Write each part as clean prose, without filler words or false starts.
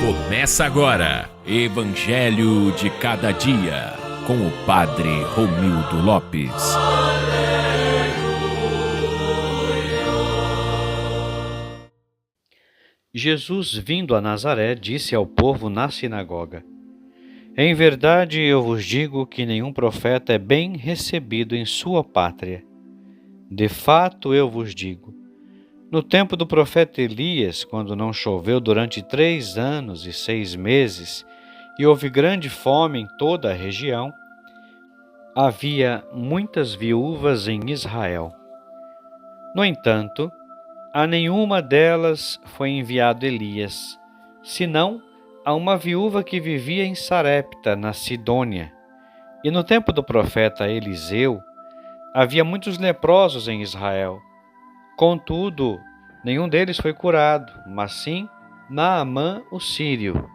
Começa agora, Evangelho de Cada Dia, com o Padre Romildo Lopes. Jesus, vindo a Nazaré, disse ao povo na sinagoga: Em verdade eu vos digo que nenhum profeta é bem recebido em sua pátria. De fato eu vos digo, no tempo do profeta Elias, quando não choveu durante 3 anos e 6 meses, e houve grande fome em toda a região, havia muitas viúvas em Israel. No entanto, a nenhuma delas foi enviado Elias, senão a uma viúva que vivia em Sarepta, na Sidônia. E no tempo do profeta Eliseu, havia muitos leprosos em Israel. Contudo, nenhum deles foi curado, mas sim Naamã o sírio.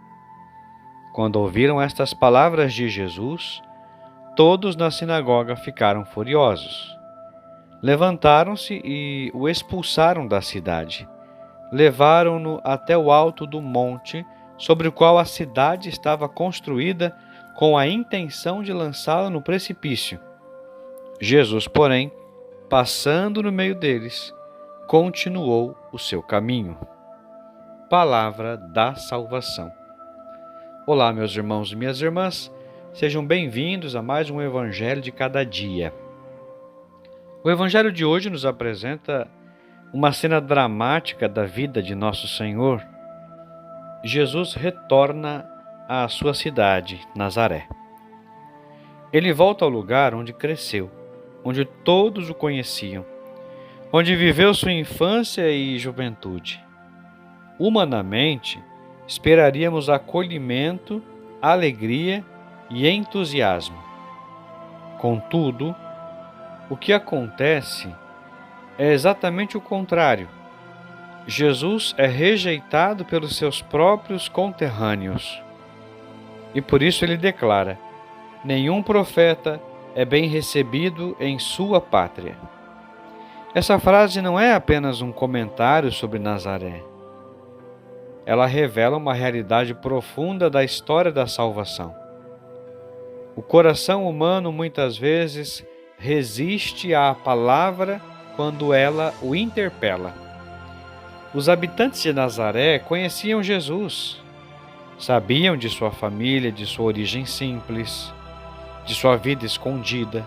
Quando ouviram estas palavras de Jesus, todos na sinagoga ficaram furiosos. Levantaram-se e o expulsaram da cidade. Levaram-no até o alto do monte, sobre o qual a cidade estava construída, com a intenção de lançá-lo no precipício. Jesus, porém, passando no meio deles, continuou o seu caminho. Palavra da salvação. Olá, meus irmãos e minhas irmãs, sejam bem-vindos a mais um Evangelho de Cada Dia. O Evangelho de hoje nos apresenta uma cena dramática da vida de Nosso Senhor. Jesus retorna à sua cidade, Nazaré. Ele volta ao lugar onde cresceu, onde todos o conheciam, onde viveu sua infância e juventude. Humanamente, esperaríamos acolhimento, alegria e entusiasmo. Contudo, o que acontece é exatamente o contrário. Jesus é rejeitado pelos seus próprios conterrâneos. E por isso ele declara: nenhum profeta é bem recebido em sua pátria. Essa frase não é apenas um comentário sobre Nazaré. Ela revela uma realidade profunda da história da salvação. O coração humano muitas vezes resiste à palavra quando ela o interpela. Os habitantes de Nazaré conheciam Jesus, sabiam de sua família, de sua origem simples, de sua vida escondida.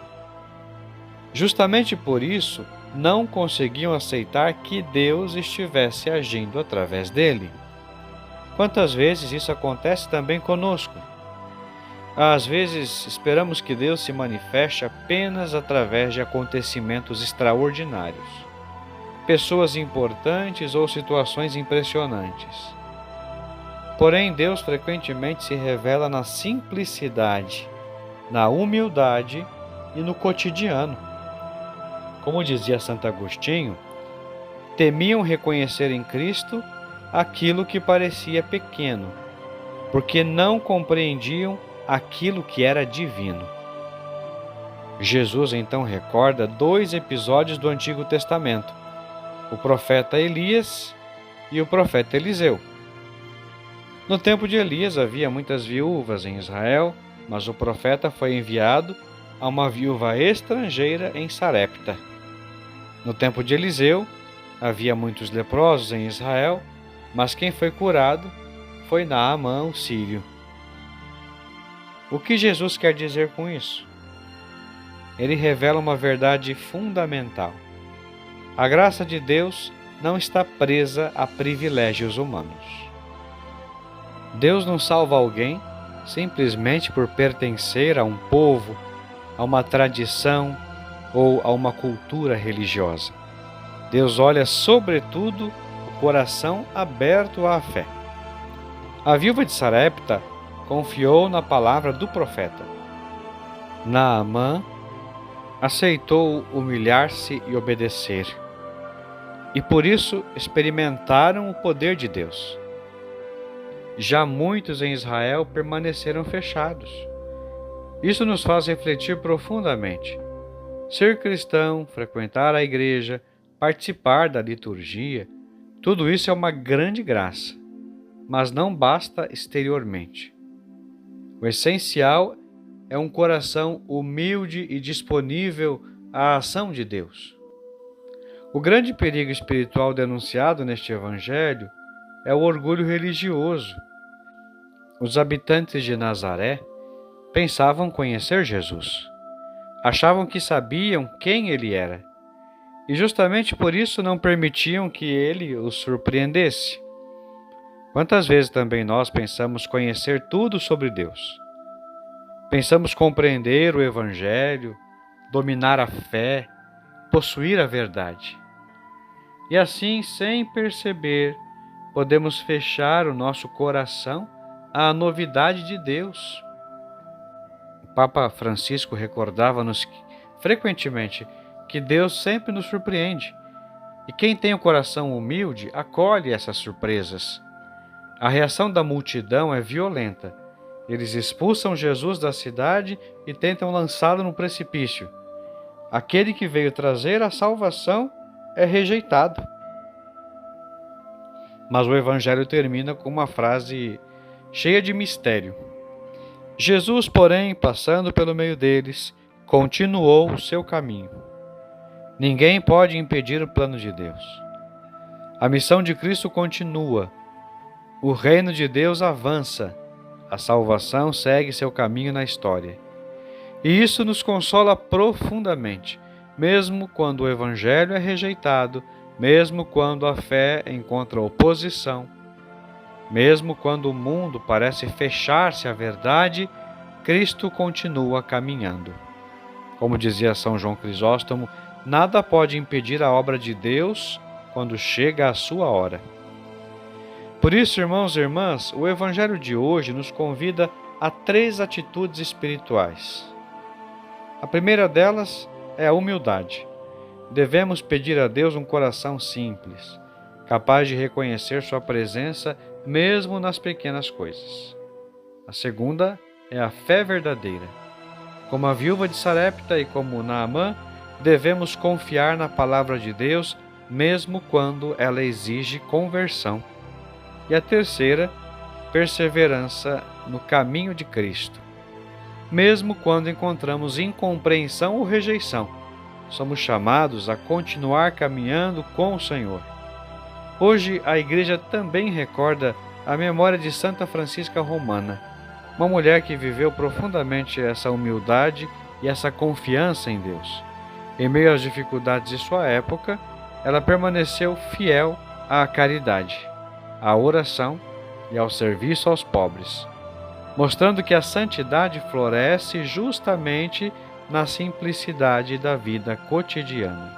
Justamente por isso, não conseguiam aceitar que Deus estivesse agindo através dele. Quantas vezes isso acontece também conosco? Às vezes, esperamos que Deus se manifeste apenas através de acontecimentos extraordinários, pessoas importantes ou situações impressionantes. Porém, Deus frequentemente se revela na simplicidade, na humildade e no cotidiano. Como dizia Santo Agostinho, temiam reconhecer em Cristo aquilo que parecia pequeno, porque não compreendiam aquilo que era divino. Jesus então recorda 2 episódios do Antigo Testamento, o profeta Elias e o profeta Eliseu. No tempo de Elias havia muitas viúvas em Israel, mas o profeta foi enviado a uma viúva estrangeira em Sarepta. No tempo de Eliseu havia muitos leprosos em Israel, mas quem foi curado foi Naamã o sírio. O que Jesus quer dizer com isso? Ele revela uma verdade fundamental. A graça de Deus não está presa a privilégios humanos. Deus não salva alguém simplesmente por pertencer a um povo, a uma tradição ou a uma cultura religiosa. Deus olha sobretudo o coração aberto à fé. A viúva de Sarepta confiou na palavra do profeta. Naamã aceitou humilhar-se e obedecer, e por isso experimentaram o poder de Deus. Já muitos em Israel permaneceram fechados. Isso nos faz refletir profundamente. Ser cristão, frequentar a igreja, participar da liturgia, tudo isso é uma grande graça. mas não basta exteriormente. O essencial é um coração humilde e disponível à ação de Deus. O grande perigo espiritual denunciado neste Evangelho é o orgulho religioso. Os habitantes de Nazaré pensavam conhecer Jesus. Achavam que sabiam quem ele era, e justamente por isso não permitiam que ele os surpreendesse. Quantas vezes também nós pensamos conhecer tudo sobre Deus? Pensamos compreender o Evangelho, dominar a fé, possuir a verdade. E assim, sem perceber, podemos fechar o nosso coração à novidade de Deus. O Papa Francisco recordava-nos frequentemente que Deus sempre nos surpreende, e quem tem o coração humilde acolhe essas surpresas. A reação da multidão é violenta. Eles expulsam Jesus da cidade e tentam lançá-lo no precipício. Aquele que veio trazer a salvação é rejeitado. Mas o Evangelho termina com uma frase cheia de mistério. Jesus, porém, passando pelo meio deles, continuou o seu caminho. Ninguém pode impedir o plano de Deus. A missão de Cristo continua. O reino de Deus avança. A salvação segue seu caminho na história. E isso nos consola profundamente, mesmo quando o Evangelho é rejeitado, mesmo quando a fé encontra oposição, mesmo quando o mundo parece fechar-se à verdade, Cristo continua caminhando. Como dizia São João Crisóstomo, nada pode impedir a obra de Deus quando chega a sua hora. Por isso, irmãos e irmãs, o Evangelho de hoje nos convida a 3 atitudes espirituais. A primeira delas é a humildade. Devemos pedir a Deus um coração simples, capaz de reconhecer sua presença mesmo nas pequenas coisas. A segunda é a fé verdadeira. Como a viúva de Sarepta e como Naamã, devemos confiar na palavra de Deus mesmo quando ela exige conversão. E a terceira, perseverança no caminho de Cristo. Mesmo quando encontramos incompreensão ou rejeição, somos chamados a continuar caminhando com o Senhor. Hoje a Igreja também recorda a memória de Santa Francisca Romana, uma mulher que viveu profundamente essa humildade e essa confiança em Deus. Em meio às dificuldades de sua época, ela permaneceu fiel à caridade, à oração e ao serviço aos pobres, mostrando que a santidade floresce justamente na simplicidade da vida cotidiana.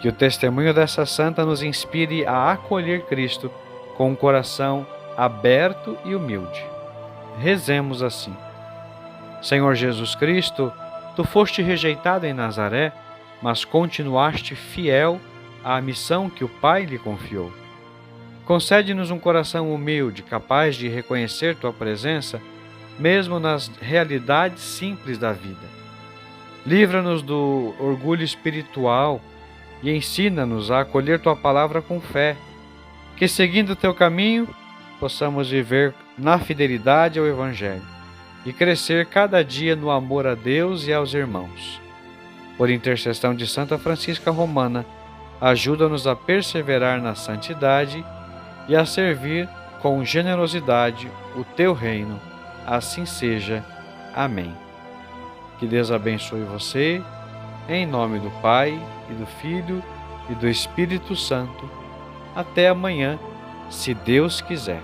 Que o testemunho dessa santa nos inspire a acolher Cristo com um coração aberto e humilde. Rezemos assim: Senhor Jesus Cristo, Tu foste rejeitado em Nazaré, mas continuaste fiel à missão que o Pai lhe confiou. Concede-nos um coração humilde, capaz de reconhecer Tua presença, mesmo nas realidades simples da vida. Livra-nos do orgulho espiritual e ensina-nos a acolher Tua palavra com fé, que, seguindo Teu caminho, possamos viver na fidelidade ao Evangelho e crescer cada dia no amor a Deus e aos irmãos. Por intercessão de Santa Francisca Romana, ajuda-nos a perseverar na santidade e a servir com generosidade o Teu reino. Assim seja. Amém. Que Deus abençoe você, em nome do Pai, e do Filho, e do Espírito Santo. Até amanhã, se Deus quiser.